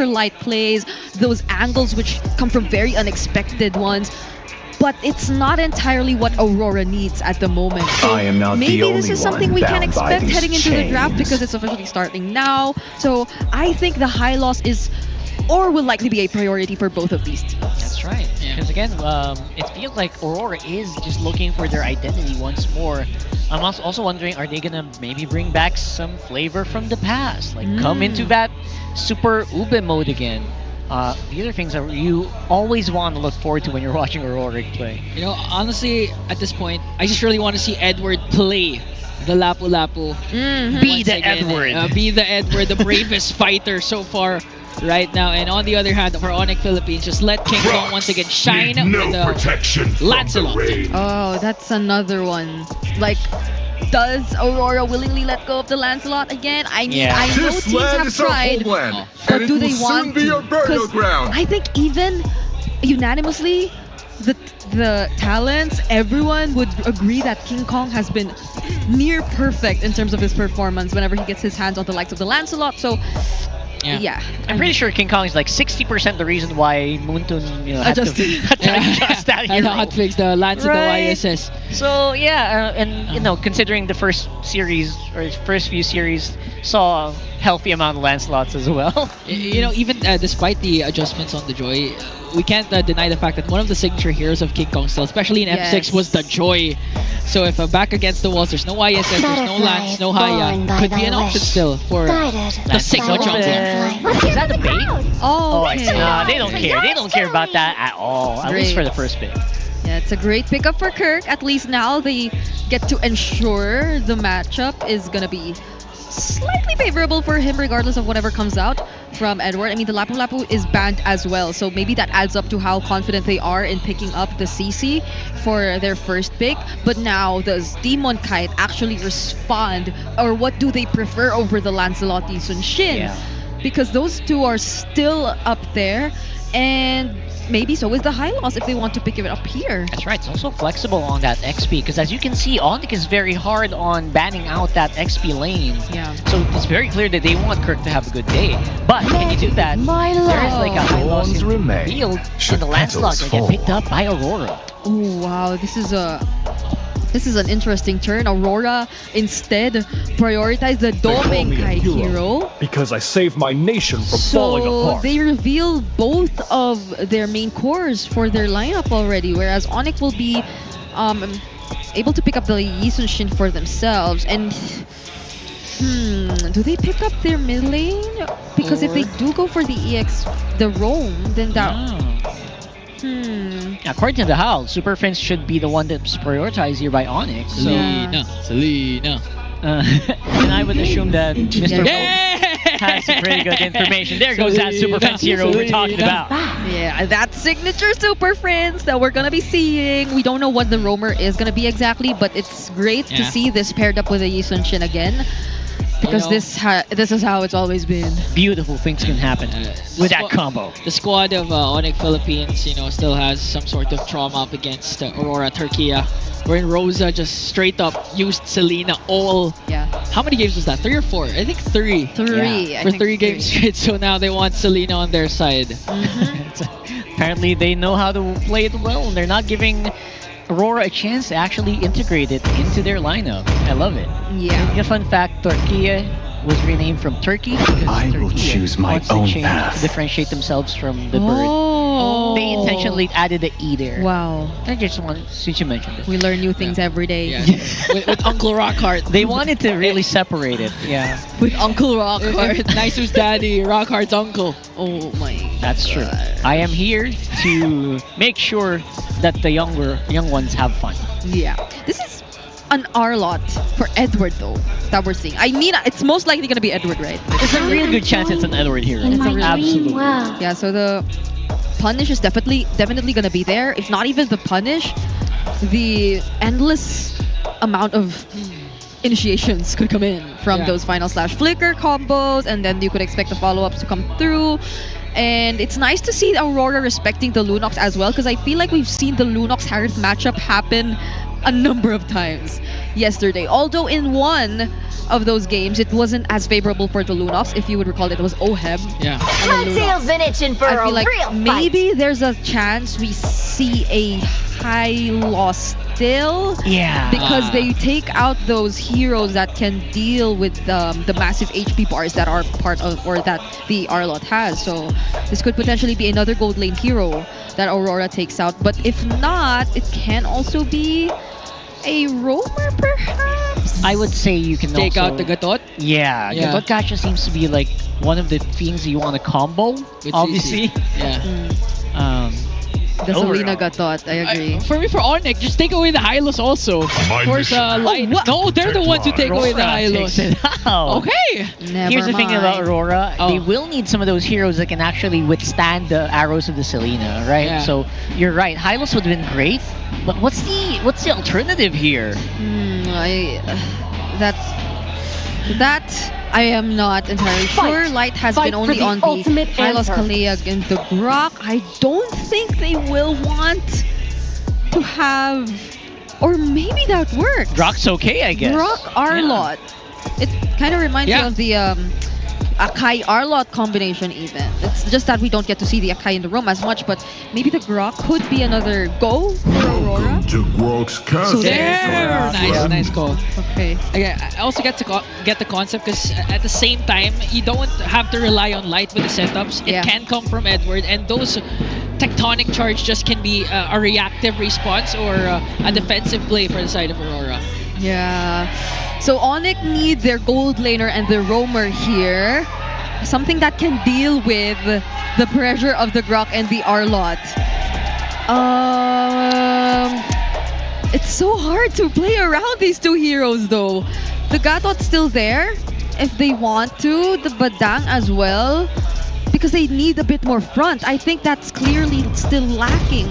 light plays, those angles which come from very unexpected ones. But it's not entirely what Aurora needs at the moment. So I am not maybe the this only is something one we can bound by expect these heading into the draft chains. because it's officially starting now. So I think the high loss is or will likely be a priority for both of these teams. That's right. Because again, it feels like Aurora is just looking for their identity once more. I'm also wondering, are they gonna maybe bring back some flavor from the past, like come into that super ube mode again? These are things that you always want to look forward to when you're watching Aurora play. You know, honestly, at this point, I just really want to see Edward play the Lapu Lapu. Be the Edward. Be the Edward, the bravest fighter so far right now. And on the other hand, for Onic Philippines, just let King Kong once again shine with the Lancelot. Oh, that's another one. Like, does Aurora willingly let go of the Lancelot again? I mean, I know This teams land have is our tried, homeland, or and it do will they soon want be to? our burial 'Cause ground. I think even unanimously, the talents, everyone would agree that King Kong has been near perfect in terms of his performance whenever he gets his hands on the likes of the Lancelot. So yeah, I'm pretty sure King Kong is like 60% the reason why Moontun, had to adjust that And hero. hotfix the Lance of the YSS. So yeah, and considering the first series or first few series saw a healthy amount of Lancelots as well. You know, even despite the adjustments on the Joy, we can't deny the fact that one of the signature heroes of King Kong still, especially in M6, was the Joy. So if back against the walls, there's no ISS, there's no Lance, no Haya, could be an option still for the Sigma jungler. Is that the bait? Oh, it's not. They don't care. They don't care about that at all. At least for the first bit. Yeah, it's a great pickup for Kirk. At least now they get to ensure the matchup is gonna be slightly favorable for him regardless of whatever comes out from Edward. I mean, the Lapu Lapu is banned as well, so maybe that adds up to how confident they are in picking up the CC for their first pick. But now, does Demon Kite actually respond, or what do they prefer over the Lancelot Sun Shin? Yeah. Because those two are still up there, and maybe so is the high loss if they want to pick it up here. That's right. It's also flexible on that XP because as you can see, Onic is very hard on banning out that XP lane. Yeah. So it's very clear that they want Kirk to have a good day. But when you do that, there is like a high loss in the field, and the Lancelot will get picked up by Aurora. Oh wow, this is an interesting turn. Aurora instead prioritized the Domenkai hero. Because I saved my nation from falling So apart. they reveal both of their main cores for their lineup already, whereas Onic will be able to pick up the Yisun Shin for themselves. And do they pick up their mid lane? Because if they do go for the EX, the roam, then that... According to the Howl, Super Friends should be the one that's prioritized here by Onic. So, Selena. and I would assume that Mr. Vogue has some pretty good information. There goes that Super Friends hero we're talking about. Yeah, that signature Super Friends that we're gonna be seeing. We don't know what the roamer is gonna be exactly, but it's great to see this paired up with a Yisun Shin again. Because this is how it's always been. Beautiful things can happen with that combo. The squad of Onic Philippines, still has some sort of trauma up against Aurora Turkey, wherein Rosa just straight up used Selena all. Yeah. How many games was that? 3 or 4? I think 3. Three. I For think 3 games straight. So now they want Selena on their side. Apparently, they know how to play it well, and they're not giving Aurora a chance to actually integrate it into their lineup. I love it. Yeah. And a fun fact, Turkey was renamed from Turkey because I will Turkey choose my wants to own change path. to differentiate themselves from the bird. Oh. They intentionally added the E there. Wow. I just want, since you mentioned it. We learn new things every day. Yeah. with Uncle Rockhart. They wanted to really separate it. Yeah. With Uncle Rockhart. Nice's daddy, Rockhart's uncle. Oh my. That's true. I am here to make sure that the young ones have fun. Yeah. This is an R lot for Edward though that we're seeing. I mean, it's most likely gonna be Edward, right? There's a real good chance it's an Edward hero. Absolutely. Wow. Yeah. So the punish is definitely gonna be there. If not even the punish, the endless amount of initiations could come in from those final slash flicker combos, and then you could expect the follow-ups to come through. And it's nice to see Aurora respecting the Lunox as well, because I feel like we've seen the Lunox Harith matchup happen a number of times yesterday. Although in one of those games, it wasn't as favorable for the Lunox. If you would recall, it was Oheb. Yeah. And the Lunox. Frontail's been itching for I a feel like real maybe there's a chance we see a high loss still. Yeah. Because they take out those heroes that can deal with the massive HP bars that are part of, or that the Arlot has. So this could potentially be another gold lane hero that Aurora takes out. But if not, it can also be a roamer, perhaps. I would say you can Take also, out the Gatot Yeah, Yeah. Gatot Gacha seems to be like one of the things you want to combo, with obviously. CC. Yeah. Um, The Selena overall. Gatot, I agree. For me, for Onic, just take away the Hylos also. Of course, Light. what? No, they're the ones who take away the Aurora takes Hylos. it out. Okay. Never Here's the thing about mind. Aurora, they Oh. will need some of those heroes that can actually withstand the arrows of the Selena, right? Yeah. So you're right, Hylos would have been great, but what's the alternative here? That I am not entirely sure. Light has Fight been for only the on the ultimate Hylos answer. Kalea and the Grok. I don't think they will want to have, or maybe that works. Rock's okay, I guess. Grok Arlot. It kind of reminds Yeah. me of the Akai Arlot combination even. It's just that we don't get to see the Akai in the room as much, but maybe the Grok could be another go for Aurora. To Grok's Castle. there. Nice call. Okay. Again, I also get to get the concept because at the same time, you don't have to rely on Light with the setups. It Yeah. can come from Edward, and those tectonic charge just can be a reactive response or a defensive play for the side of Aurora. Yeah. So Onic need their gold laner and their roamer here. Something that can deal with the pressure of the Grok and the Arlot. It's so hard to play around these two heroes though. The Gatot's still there if they want to. The Badang as well. Because they need a bit more front. I think that's clearly still lacking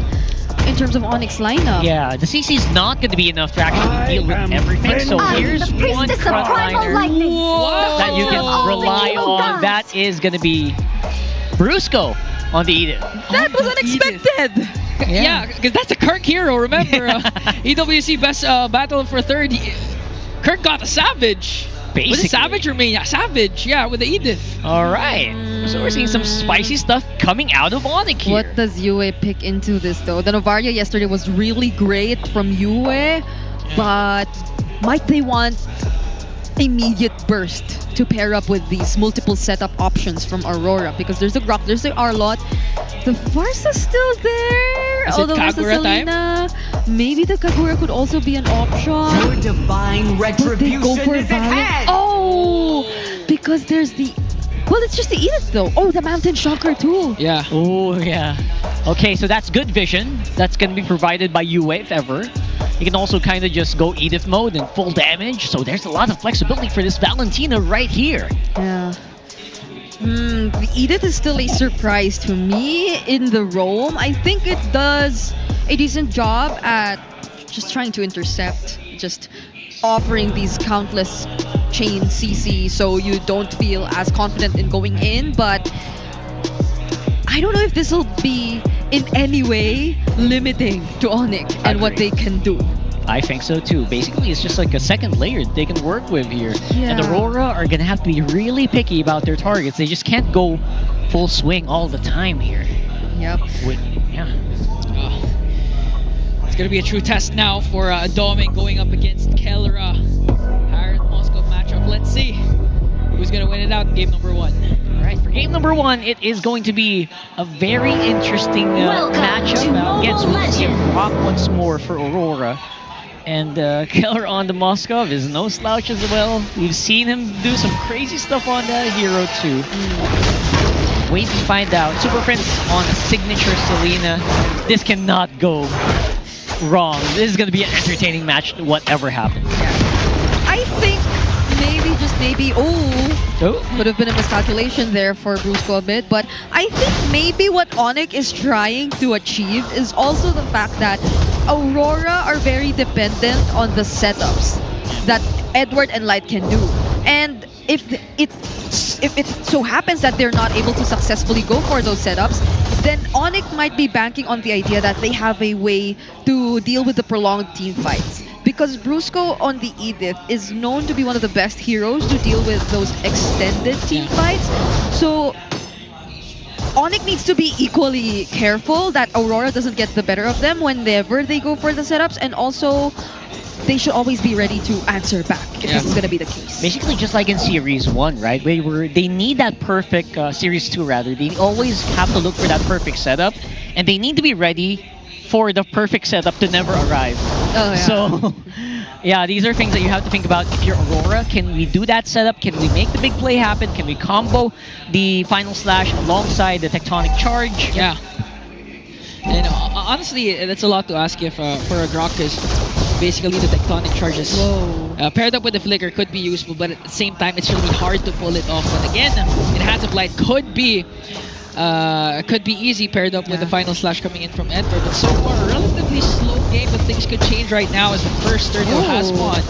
in terms of Onyx lineup. Yeah, the CC's not going to be enough to actually deal with everything. So I'm here's the one priestess of primal frontliner lightning. Whoa. that you can Of all the rely evil on. gods. That is going to be Brusco on the Edith. That was unexpected! Yeah, because that's a Kirk hero. Remember, EWC best battle for third. Kirk got a Savage. Was Basically. it Savage or Mania? Savage, yeah, with the Edith. All right. So we're seeing some spicy stuff coming out of Onic here. What does Yue pick into this though? The Novaria yesterday was really great from Yue, but might they want immediate burst to pair up with these multiple setup options from Aurora? Because there's the Grok, there's the Arlot, the Farsa's still there. Is it Although there's the Kagura time? Selena, maybe the Kagura could also be an option. Your divine But they go retribution for is at Valiant. hand! Oh, because there's the. Well, it's just the Edith though. Oh, the Mountain Shocker too. Yeah. Oh, yeah. Okay, so that's good vision. That's going to be provided by Yue if ever. You can also kind of just go Edith mode and full damage. So there's a lot of flexibility for this Valentina right here. Yeah. The Edith is still a surprise to me in the roam. I think it does a decent job at just trying to intercept, just offering these countless chain CC so you don't feel as confident in going in, but I don't know if this will be in any way limiting to Onic and what they can do. I think so too. Basically, it's just like a second layer they can work with here. And Yeah. Aurora are going to have to be really picky about their targets. They just can't go full swing all the time here. Yep. Yeah. It's gonna be a true test now for Domin going up against Kelra. Hard Moscow matchup. Let's see who's gonna win it out in game number 1. All right, for game number 1, it is going to be a very interesting Welcome to matchup against Mobile Legends. Rock once more for Aurora. And Keller on the Moskov is no slouch as well. We've seen him do some crazy stuff on that hero too. Wait to find out. Super Prince on a signature Selena. This cannot go wrong. This is going to be an entertaining match, whatever happens. I think maybe, just maybe, Oh, could have been a miscalculation there for Brusco a bit, but I think maybe what Onic is trying to achieve is also the fact that Aurora are very dependent on the setups that Edward and Light can do. And if it so happens that they're not able to successfully go for those setups, then Onic might be banking on the idea that they have a way to deal with the prolonged team fights. Because Brusco on the Edith is known to be one of the best heroes to deal with those extended team fights. So Onic needs to be equally careful that Aurora doesn't get the better of them whenever they go for the setups, and also they should always be ready to answer back if this is going to be the case. Basically, just like in Series 1, right? They need that perfect, Series 2 rather. They always have to look for that perfect setup, and they need to be ready for the perfect setup to never arrive. Oh, yeah. So, yeah, these are things that you have to think about. If you're Aurora, can we do that setup? Can we make the big play happen? Can we combo the final slash alongside the tectonic charge? Yeah. And honestly, that's a lot to ask if for a Grok, because basically the tectonic charges paired up with the flicker could be useful, but at the same time it's really hard to pull it off. But again, in Hands of Light could be easy paired up with the final slash coming in from Edward. But so far, a relatively slow game, but things could change right now as the first turtle has spawned.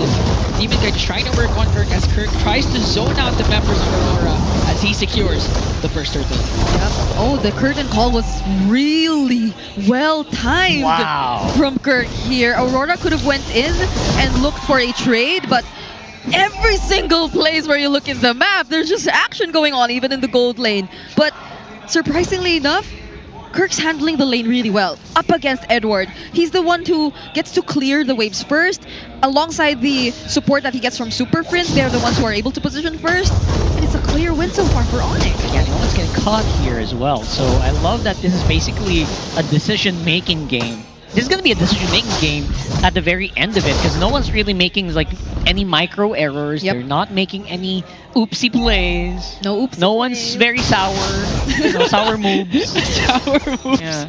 Demon Guy just trying to work on Kirk as Kirk tries to zone out the members of Aurora as he secures the first turtle. Yep. Oh, the curtain call was really well timed from Kirk here. Aurora could have went in and looked for a trade, but every single place where you look in the map, there's just action going on, even in the gold lane. But surprisingly enough, Kirk's handling the lane really well up against Edward. He's the one who gets to clear the waves first, alongside the support that he gets from Super Friends. They're the ones who are able to position first, and it's a clear win so far for Onic. Yeah, no one's getting caught here as well. So I love that this is basically a decision-making game. This is going to be a decision-making game at the very end of it, because no one's really making like any micro errors. They're not making any oopsie plays. No oopsie No one's very sour. No sour moves. Sour moves. Yeah.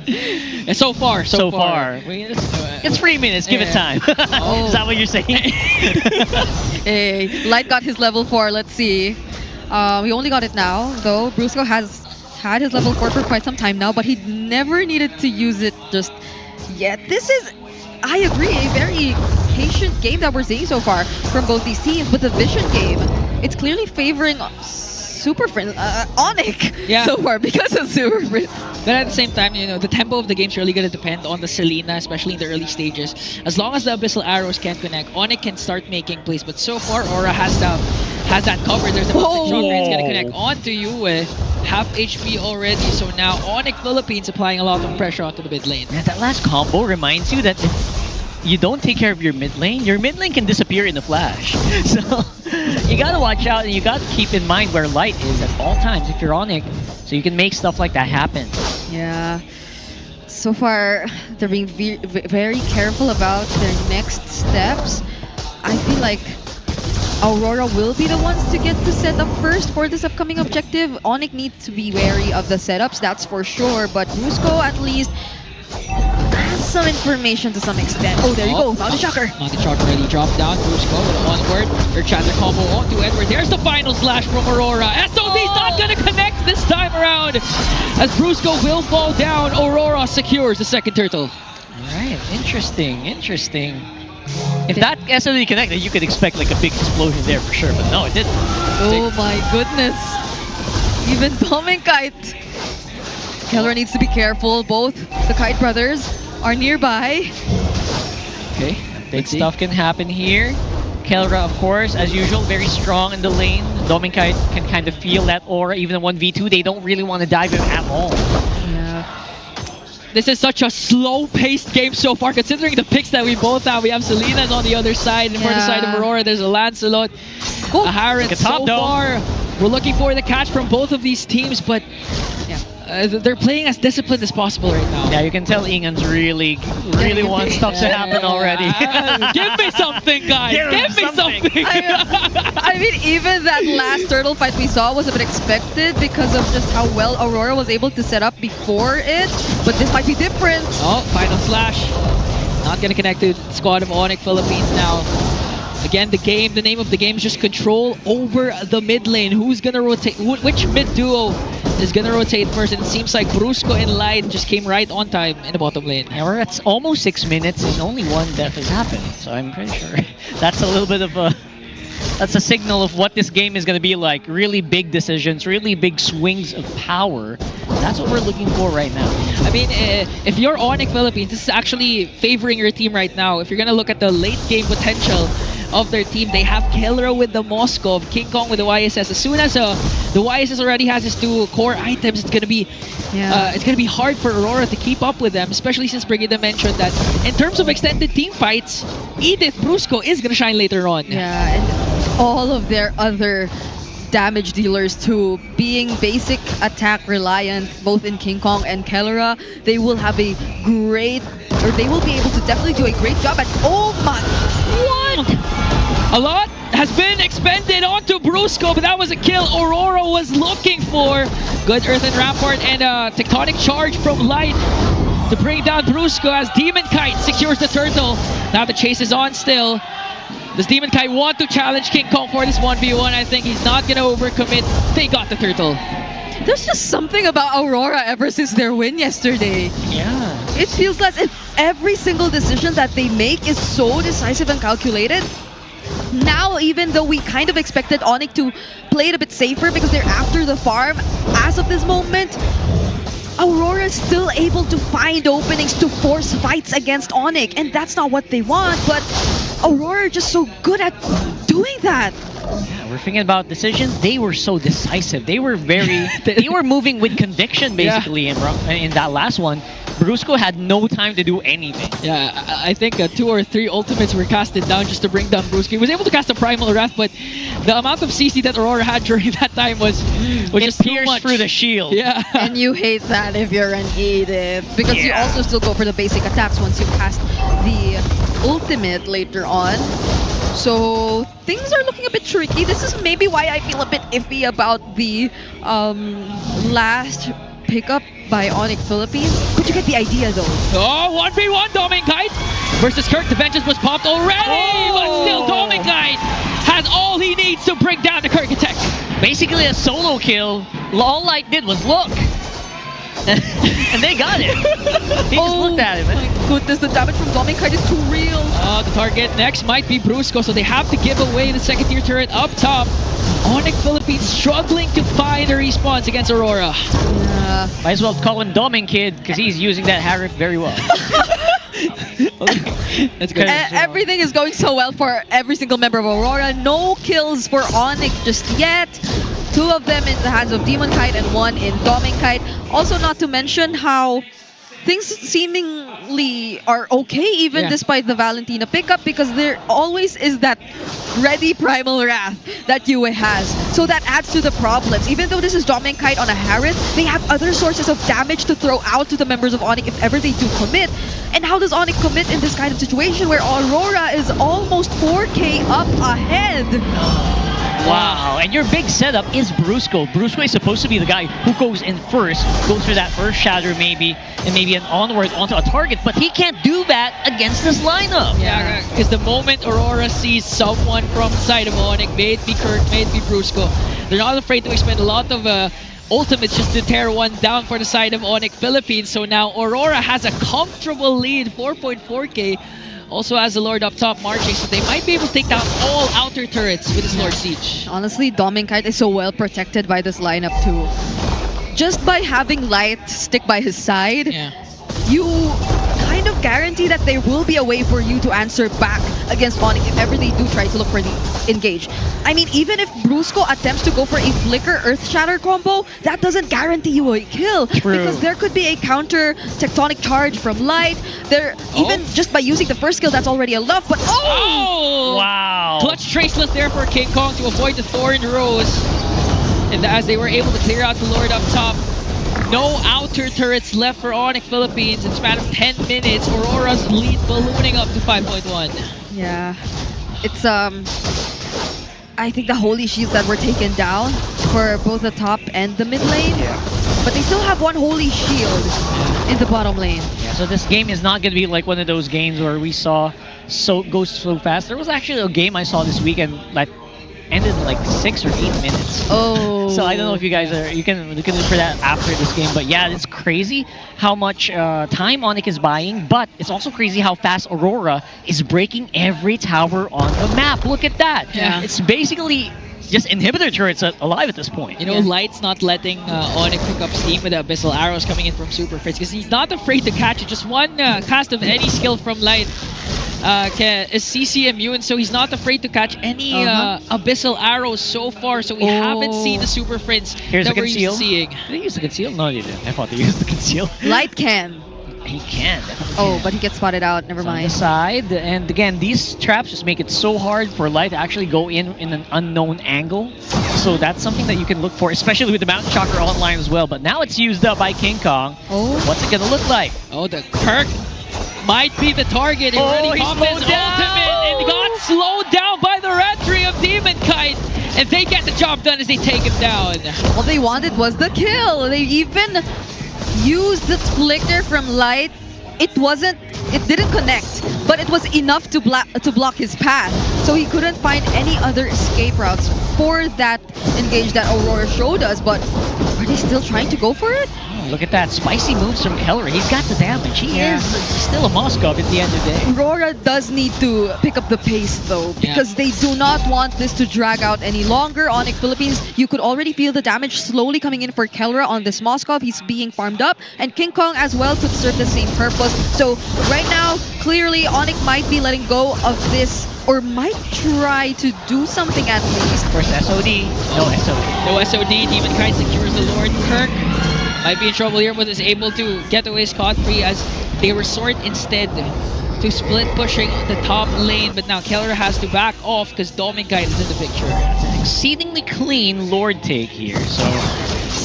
And so far. It's 3 minutes. Give it time. Is that what you're saying? Hey, Light got his level 4. Let's see. We only got it now, though. Brusco has had his level 4 for quite some time now, but he never needed to use it just yet. This is, I agree, a very patient game that we're seeing so far from both these teams. But the Vision game, it's clearly favoring Super Friends, Onic so far because of Super Friends. But at the same time, you know, the tempo of the game's really going to depend on the Selena, especially in the early stages. As long as the Abyssal Arrows can connect, Onic can start making plays. But so far, Aura has that covered. There's a shot where it's going to connect onto you with half HP already. So now Onic Philippines applying a lot of pressure onto the mid lane. Yeah, that last combo reminds you that if you don't take care of your mid lane can disappear in a flash. So you gotta watch out, and you gotta keep in mind where Light is at all times if you're Onic, so you can make stuff like that happen. Yeah. So far, they're being very careful about their next steps. I feel like Aurora will be the ones to get the setup first for this upcoming objective. Onic needs to be wary of the setups, that's for sure. But Brusco at least has some information to some extent. Oh, there you go, Mountain Shocker. Mountain Shocker already dropped down. Brusco with a onward. Their chatter combo onto Edward. There's the final slash from Aurora. SOD's not going to connect this time around, as Brusco will fall down. Aurora secures the second turtle. Alright, interesting. If that SOD connected, you could expect like a big explosion there for sure, but no, it didn't. Oh my goodness. Even Bombing Kite. Keller needs to be careful. Both the Kite brothers are nearby. Okay, big stuff can happen here. Kelra, of course, as usual, very strong in the lane. Dominkite can kind of feel that aura. Even in 1v2, they don't really want to dive him at all. Yeah. This is such a slow-paced game so far, considering the picks that we both have. We have Selena's on the other side, and for the side of Aurora, there's a Lancelot, a Harren. So far, we're looking for the catch from both of these teams, but they're playing as disciplined as possible right now. Yeah, you can tell Ingan's really wants stuff to happen already. Give me something, guys! Give me something! I mean, even that last turtle fight we saw was a bit expected because of just how well Aurora was able to set up before it, but this might be different. Oh, final slash. Not gonna connect to the squad of Onic Philippines now. Again, the name of the game is just control over the mid lane. Who's gonna rotate? Which mid duo is gonna rotate first? And it seems like Brusco and Light just came right on time in the bottom lane. Yeah, we're at almost 6 minutes and only one death has happened. So I'm pretty sure that's a little bit of a That's a signal of what this game is going to be like. Really big decisions, really big swings of power. That's what we're looking for right now. I mean, if you're Onic Philippines, this is actually favoring your team right now. If you're gonna look at the late game potential of their team, they have Killera with the Moskov, King Kong with the YSS. As soon as the YSS already has his two core items, it's gonna be hard for Aurora to keep up with them, especially since Brigida mentioned that in terms of extended team fights, Edith Brusco is gonna shine later on. Yeah, and all of their other damage dealers too, being basic attack reliant, both in King Kong and Kellera, they will have a great, or they will be able to definitely do a great job at. Oh my! What? A lot has been expended onto Brusco, but that was a kill Aurora was looking for. Good Earthen Rampart and a Tectonic Charge from Light to bring down Brusco as Demon Kite secures the turtle. Now the chase is on still. Does Demon Kite want to challenge King Kong for this 1v1? I think he's not gonna overcommit. They got the turtle. There's just something about Aurora ever since their win yesterday. Yeah. It feels as if every single decision that they make is so decisive and calculated. Now, even though we kind of expected Onic to play it a bit safer because they're after the farm, as of this moment, Aurora is still able to find openings to force fights against Onic, and that's not what they want, but Aurora are just so good at doing that. Yeah, we're thinking about decisions. They were so decisive. They were very. They were moving with conviction, basically. In that last one, Brusco had no time to do anything. Yeah, I think 2 or 3 ultimates were casted down just to bring down Brusco. He was able to cast a Primal Wrath, but the amount of CC that Aurora had during that time was just too pierced much. through the shield. Yeah. And you hate that if you're an Edith, because you also still go for the basic attacks once you cast the ultimate later on. So things are looking a bit tricky. This is maybe why I feel a bit iffy about the last pickup by Onic Philippines. But you get the idea though. Oh, 1v1 Dominkite versus Kirk. The vengeance was popped already, but still Dominkite has all he needs to bring down the Kirk attack. Basically a solo kill. All Light did was look. And they got it. He just looked at him. My goodness, the damage from Dominkite is too real. The target next might be Brusco, so they have to give away the second tier turret up top. Onic Philippines struggling to find a response against Aurora. Might as well call him Doming Kid, because he's using that Harif very well. That's good. Everything is going so well for every single member of Aurora. No kills for Onic just yet. 2 of them in the hands of Demon Kite and 1 in Dominkite. Also, not to mention how things seemingly are okay even despite the Valentina pickup, because there always is that ready Primal Wrath that Yue has. So that adds to the problems. Even though this is Dominkite on a Harith, they have other sources of damage to throw out to the members of Onic if ever they do commit. And how does Onic commit in this kind of situation where Aurora is almost 4k up ahead? Wow, and your big setup is Brusco. Brusco is supposed to be the guy who goes in first, goes for that first shatter maybe, and maybe an onward onto a target, but he can't do that against this lineup. Yeah, because the moment Aurora sees someone from the side of Onic, may it be Kirk, may it be Brusco, they're not afraid to expend a lot of ultimates just to tear one down for the side of Onic Philippines. So now Aurora has a comfortable lead, 4.4k. Also has the Lord up top marching, so they might be able to take down all outer turrets with this Lord Siege. Honestly, Dominkite is so well protected by this lineup too. Just by having Light stick by his side, you kind of guarantee that there will be a way for you to answer back against Onic if ever they do try to look for the engage. I mean, even if Brusco attempts to go for a Flicker Earth Shatter combo, that doesn't guarantee you a kill. True. Because there could be a counter Tectonic Charge from Light. Even just by using the first skill, that's already enough. But Wow! Clutch Traceless there for King Kong to avoid the Thorn Rose. And as they were able to clear out the Lord up top, no outer turrets left for Onic Philippines. In a span of 10 minutes, Aurora's lead ballooning up to 5.1. Yeah, it's I think the Holy Shields that were taken down for both the top and the mid lane. But they still have 1 Holy Shield in the bottom lane. Yeah, so this game is not going to be like one of those games where we saw go so fast. There was actually a game I saw this weekend that ended in like 6 or 8 minutes. Oh. So I don't know if you guys are you can look for that after this game, but yeah, it's crazy how much time Onic is buying, but it's also crazy how fast Aurora is breaking every tower on the map. Look at that. Yeah. It's basically just inhibitor turrets alive at this point. You know, Light's not letting Onic pick up steam with the Abyssal Arrows coming in from Super Fritz because he's not afraid to catch it. Just one cast of any skill from Light is CC immune, so he's not afraid to catch any Abyssal Arrows so far. So we haven't seen the Super Fritz Here's that the we're used to conceal. seeing. Did they use the conceal? No, they didn't. I thought they used the conceal. Light can. He can. Definitely Oh, can. but he gets spotted out. Never It's on the mind. side, and again, these traps just make it so hard for Light to actually go in an unknown angle. So that's something that you can look for, especially with the Mountain Shocker online as well. But now it's used up by King Kong. Oh. What's it gonna look like? Oh, the Kirk might be the target. He already he popped his slowed ultimate and got slowed down by the entry of Demon Kite. And they get the job done as they take him down. All they wanted was the kill. They even used the flicker from Light. It didn't connect, but it was enough to block his path. So he couldn't find any other escape routes for that engage that Aurora showed us. But are they still trying to go for it? Oh, look at that. Spicy moves from Keller. He's got the damage. He is still a Moskov at the end of the day. Aurora does need to pick up the pace though, because they do not want this to drag out any longer. Onic Philippines, you could already feel the damage slowly coming in for Kelra on this Moskov. He's being farmed up, and King Kong as well could serve the same purpose. So right now, clearly Onic might be letting go of this, or might try to do something at least. Of course, SOD. No SOD. No SOD, Demon Kite secures the Lord. Kirk might be in trouble here, but is able to get away scot-free as they resort instead to split pushing the top lane. But now Keller has to back off because Demon Kite is in the picture. It's an exceedingly clean Lord take here. So,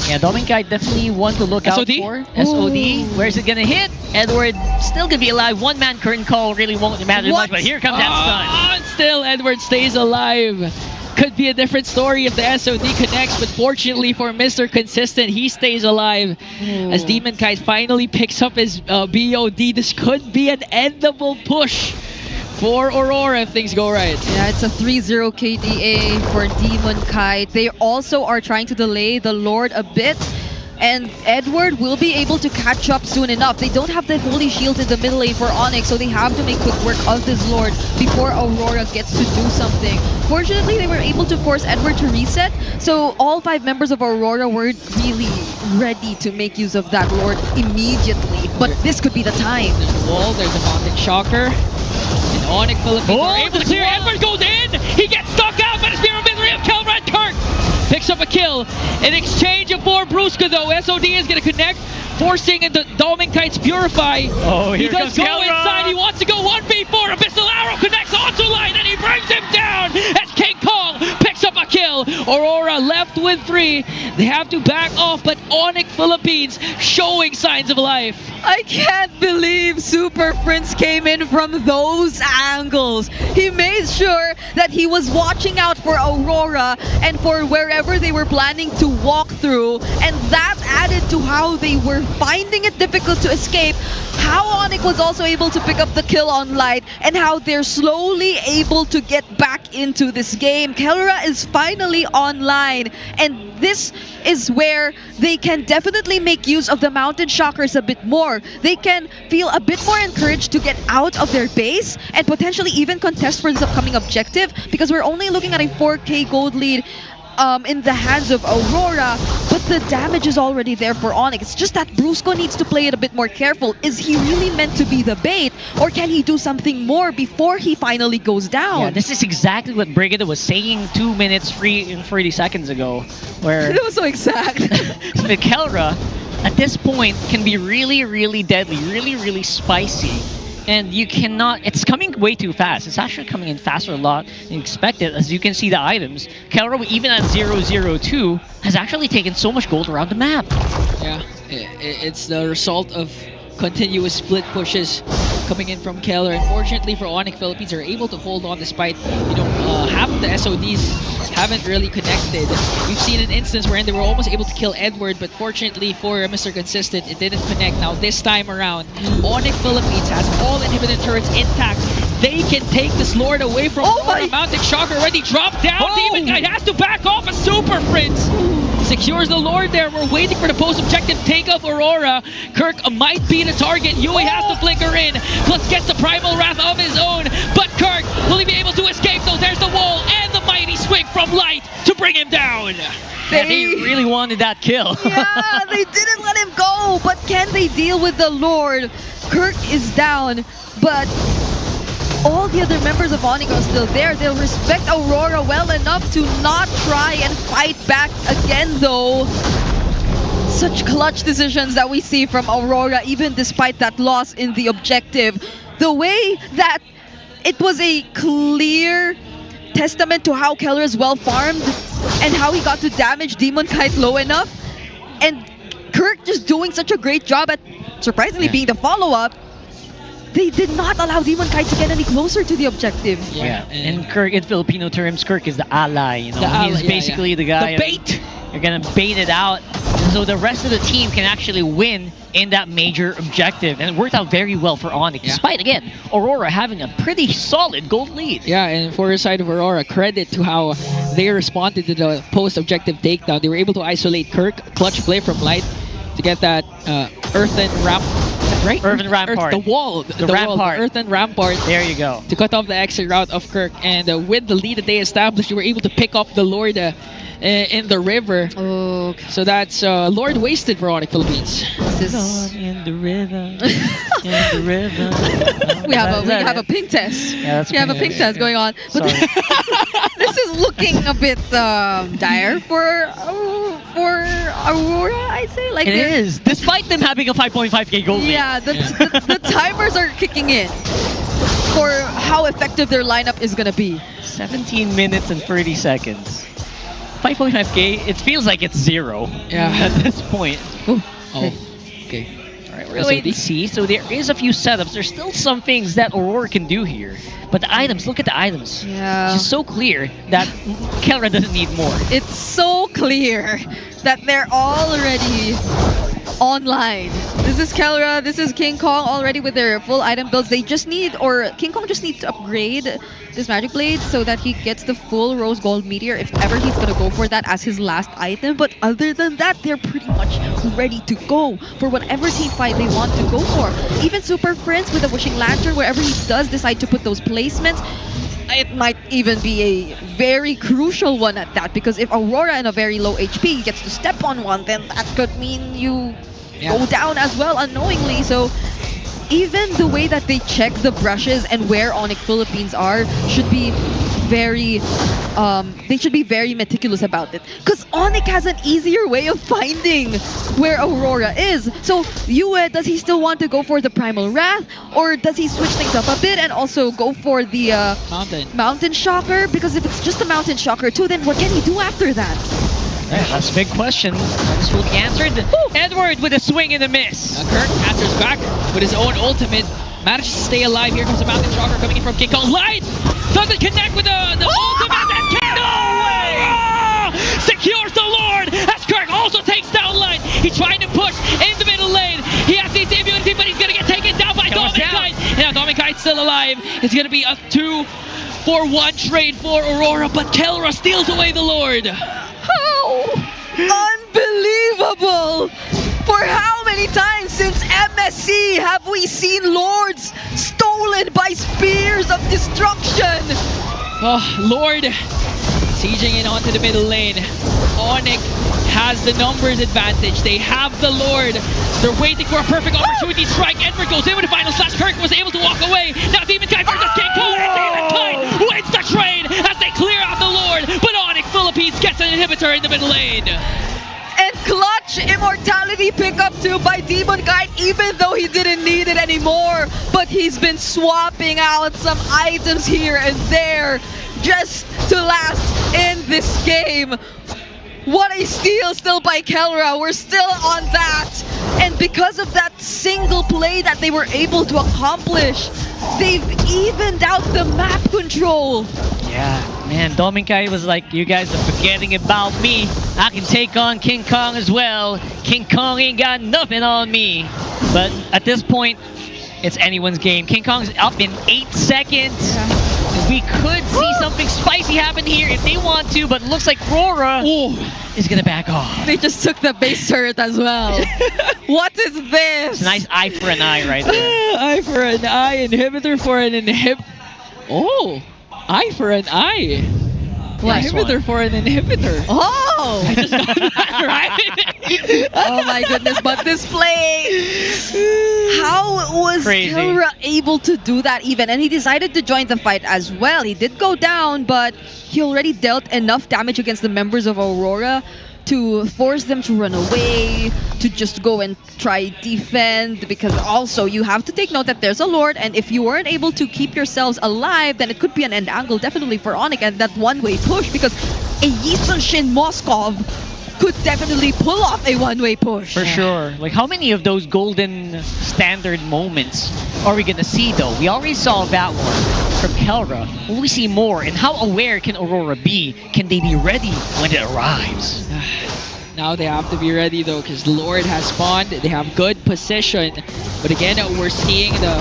yeah, Demon Kite definitely one to look out SOD? for. SOD. Where's it gonna hit? Edward still gonna be alive. One man curtain call really won't matter much, but here comes that stun. And still, Edward stays alive. Could be a different story if the SOD connects, but fortunately for Mr. Consistent, he stays alive. As Demon Kite finally picks up his BOD, this could be an endable push for Aurora if things go right. Yeah, it's a 3-0 KDA for Demon Kite. They also are trying to delay the Lord a bit, and Edward will be able to catch up soon enough. They don't have the Holy Shield in the middle lane for Onyx, so they have to make quick work of this Lord before Aurora gets to do something. Fortunately, they were able to force Edward to reset, so all 5 members of Aurora were really ready to make use of that Lord immediately. But this could be the time. There's the wall, there's the Mountain Shocker. And Onic Philippines are able to clear. Edward goes in! He gets stuck out by the Spear of Misery of Kelrad Kirk! Picks up a kill. In exchange of 4 Brusca though, SOD is gonna connect, forcing into Demon Kite's Purify. Oh, he here does comes go Kelra. inside, he wants to go 1v4, Abyssal Arrow connects onto Light and he brings him down as King Kong picks up a kill. Aurora left with 3. They have to back off, but Onic Philippines showing signs of life. I can't believe Super Prince came in from those angles. He made sure that he was watching out for Aurora and for wherever they were planning to walk through, and that added to how they were finding it difficult to escape, how Onic was also able to pick up the kill on Light, and how they're slowly able to get back into this game. Kelra is finally online, and this is where they can definitely make use of the Mountain Shockers a bit more. They can feel a bit more encouraged to get out of their base and potentially even contest for this upcoming objective, because we're only looking at a 4k gold lead in the hands of Aurora, but the damage is already there for Onyx. It's just that Brusco needs to play it a bit more careful. Is he really meant to be the bait, or can he do something more before he finally goes down? Yeah, this is exactly what Brigida was saying 2 minutes free and 30 seconds ago, where It was so exact. Kelra at this point can be really, really deadly, really, really spicy. And you cannot, it's coming way too fast. It's actually coming in faster a lot than you expected. As you can see the items, Kelra, even at 002, has actually taken so much gold around the map. Yeah, it's the result of continuous split pushes coming in from Keller. Unfortunately for Onic Philippines, are able to hold on despite, half of the SODs haven't really connected. We've seen an instance wherein they were almost able to kill Edward, but fortunately for Mr. Consistent, it didn't connect. Now this time around, Onic Philippines has all inhibitor turrets intact. they can take this Lord away from Oh Aurora. my- Mountain Shocker already dropped down. Oh. Demon Guy has to back off. A Super Prince secures the Lord there. We're waiting for the post-objective take of Aurora. Kirk might be the target. Yui has to flicker in. Plus gets the Primal Wrath of his own. But Kirk, will he be able to escape though? There's the wall and the mighty swing from Light to bring him down. Yeah, they really wanted that kill. Yeah, they didn't let him go, but can they deal with the Lord? Kirk is down, but all the other members of Onic are still there. They'll respect Aurora well enough to not try and fight back again, though. Such clutch decisions that we see from Aurora, even despite that loss in the objective. The way that it was a clear testament to how Keller is well farmed and how he got to damage Demon Kite low enough. And Kirk just doing such a great job at surprisingly being the follow-up. They did not allow Demon Kite to get any closer to the objective. Yeah, and Kirk, in Filipino terms, Kirk is the ally, you know. The ally, He's yeah, basically the guy. The bait. You're gonna bait it out, so the rest of the team can actually win in that major objective, and it worked out very well for Onic, despite again Aurora having a pretty solid gold lead. Yeah, and for the side of Aurora, credit to how they responded to the post-objective takedown. They were able to isolate Kirk, clutch play from Light to get that earthen ramp, right? Earthen rampart. The wall, the rampart. wall, the earthen rampart. There you go. To cut off the exit route of Kirk, and with the lead that they established, they were able to pick up the Lord in the river. Okay. So that's Lord wasted for Onic Philippines. This is... In the river, in the river. we have a pink test. Yeah, that's We have a pink test going on. But Sorry. this is looking a bit dire for Aurora, I'd say. Like It they're- is, despite them having a 5.5k gold lead. Yeah, the timers are kicking in for how effective their lineup is gonna be. 17 minutes and 30 seconds. 5.5k, it feels like it's zero. Yeah. At this point. Oh, okay. Alright, we're gonna wait and see. So there is a few setups. There's still some things that Aurora can do here. But the items, look at the items. Yeah. It's just so clear that Kelra doesn't need more. It's so clear that they're already online. This is Kelra, this is King Kong already with their full item builds. They just need, or King Kong just needs to upgrade this Magic Blade so that he gets the full Rose Gold Meteor if ever he's gonna go for that as his last item. But other than that, they're pretty much ready to go for whatever team fight they want to go for. Even Super Prince with the Wishing Lantern, wherever he does decide to put those placements, it might even be a very crucial one at that, because if Aurora in a very low HP gets to step on one, then that could mean you go down as well unknowingly. So even the way that they check the brushes and where Onic Philippines are should be very they should be very meticulous about it, because Onic has an easier way of finding where Aurora is. So Yue, does he still want to go for the Primal Wrath, or does he switch things up a bit and also go for the Mountain Shocker? Because if it's just the Mountain Shocker too, then what can he do after that? Yeah, that's a big question. This will be answered. Edward with a swing and a miss. Kirk answers back with his own ultimate. Manages to stay alive. Here comes the Mountain Shocker coming in from King Kong. Light doesn't connect with the ultimate. And King secures the Lord as Kirk also takes down Light. He's trying to push in the middle lane. He has the immunity, but he's going to get taken down by Dominkite. And now Dominkite's still alive. It's going to be a 2-for-1 trade for Aurora, but Kelra steals away the Lord. How unbelievable! For how many times since MSC have we seen Lords stolen by spears of destruction? Oh, Lord sieging in onto the middle lane. Onic has the numbers advantage. They have the Lord. They're waiting for a perfect opportunity to strike. Edward goes in with the final slash. Kirk was able to walk away. Now Demon Kite versus King Kong. And Demon Kite wins the trade as they clear out the Lord. But Onic Philippines gets an inhibitor in the middle lane. And clutch immortality pickup too by Demon Kite, even though he didn't need it anymore. But he's been swapping out some items here and there just to last in this game. What a steal still by Kelra. We're still on that. And because of that single play that they were able to accomplish, they've evened out the map control. Yeah, man, Dominkite was like, you guys are forgetting about me. I can take on King Kong as well. King Kong ain't got nothing on me. But at this point, it's anyone's game. King Kong's up in 8 seconds. We could see something spicy happen here if they want to, but it looks like Aurora is gonna back off. They just took the base turret as well. What is this? It's a nice eye for an eye right there. Eye for an eye, inhibitor for an Oh, eye for an eye. Nice Inhibitor one. for an inhibitor. Oh! I just got that right. Oh my goodness, but this play! How was Crazy. Kelra able to do that even? And he decided to join the fight as well. He did go down, but he already dealt enough damage against the members of Aurora to force them to run away, to just go and try defend, because also you have to take note that there's a Lord, and if you weren't able to keep yourselves alive, then it could be an end angle definitely for Onic, and that one-way push, because a Yisung Shin Moskov could definitely pull off a one-way push. For sure. Like, how many of those golden standard moments are we gonna see, though? We already saw that one from Kelra. Will we see more? And how aware can Aurora be? Can they be ready when it arrives? Now they have to be ready though, because Lord has spawned. They have good position. But again, we're seeing the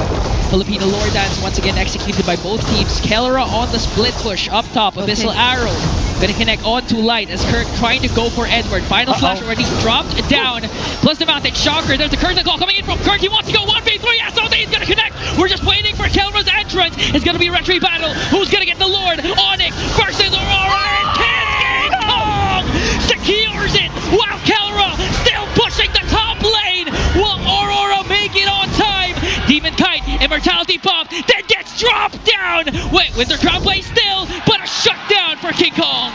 Filipino Lord dance once again executed by both teams. Kelra on the split push up top. Abyssal Arrow gonna connect onto Light as Kirk trying to go for Edward. Final flash already dropped down. Plus the Mountain Shocker. There's the curtain call coming in from Kirk. He wants to go 1v3. SOD is gonna connect. We're just waiting for Kelra's entrance. It's gonna be a retry battle. Who's gonna get the Lord? Onic versus Aurora. And King Kong secures it while Kelra still pushing the top lane. Will Aurora make it on time? Demon Kite, Immortality Pop, then gets dropped down. Wait, Winter Crown plays still, but a shutdown for King Kong.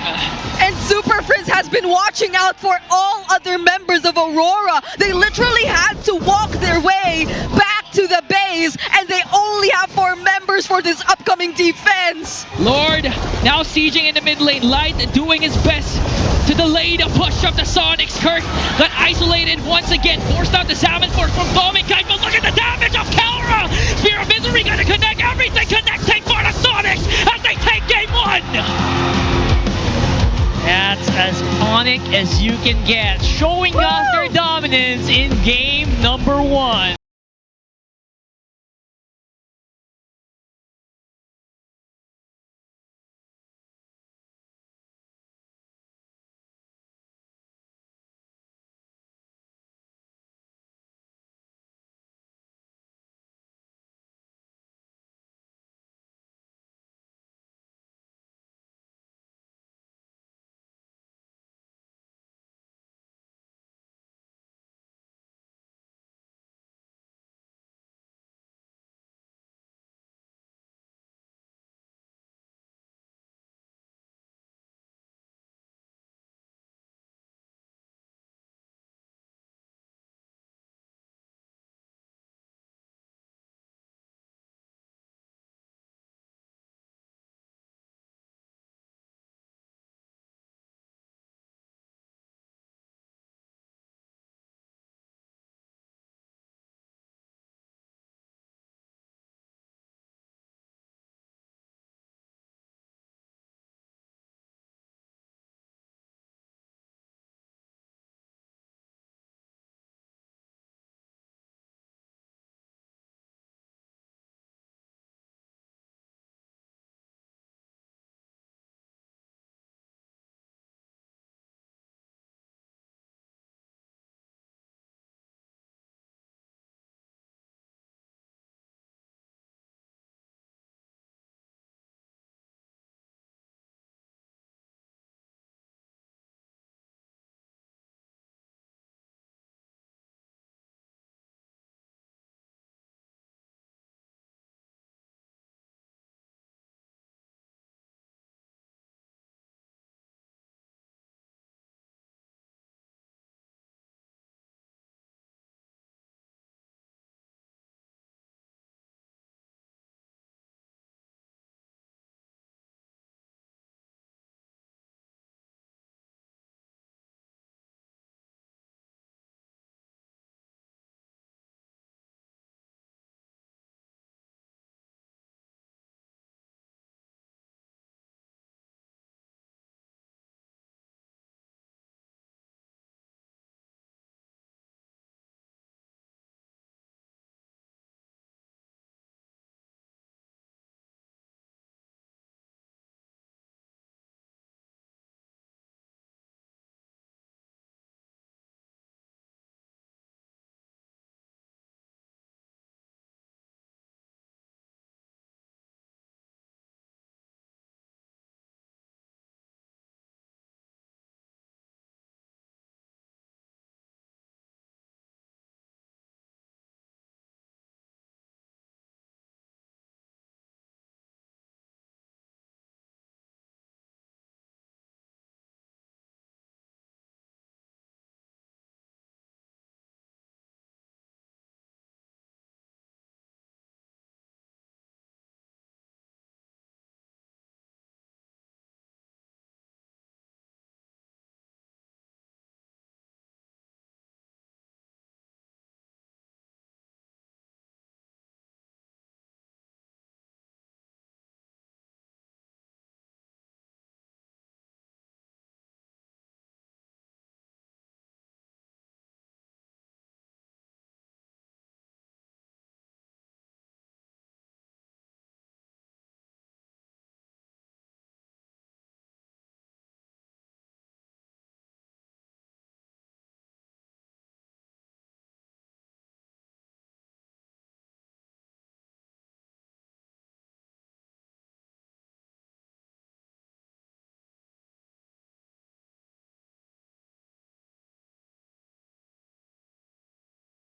And Super Prince has been watching out for all other members of Aurora. They literally had to walk their way back to the base, and they only have 4 members for this upcoming defense. Lord now sieging in the mid lane. Light doing his best to delay the push of the Sonics. Kirk got isolated once again, forced out the Salmon Force from Bombing Kite, but look at the damage of Kelra! Spear of Misery gonna connect, everything connecting for the Sonics as they take game 1! That's as Onic as you can get, showing off their dominance in game number 1.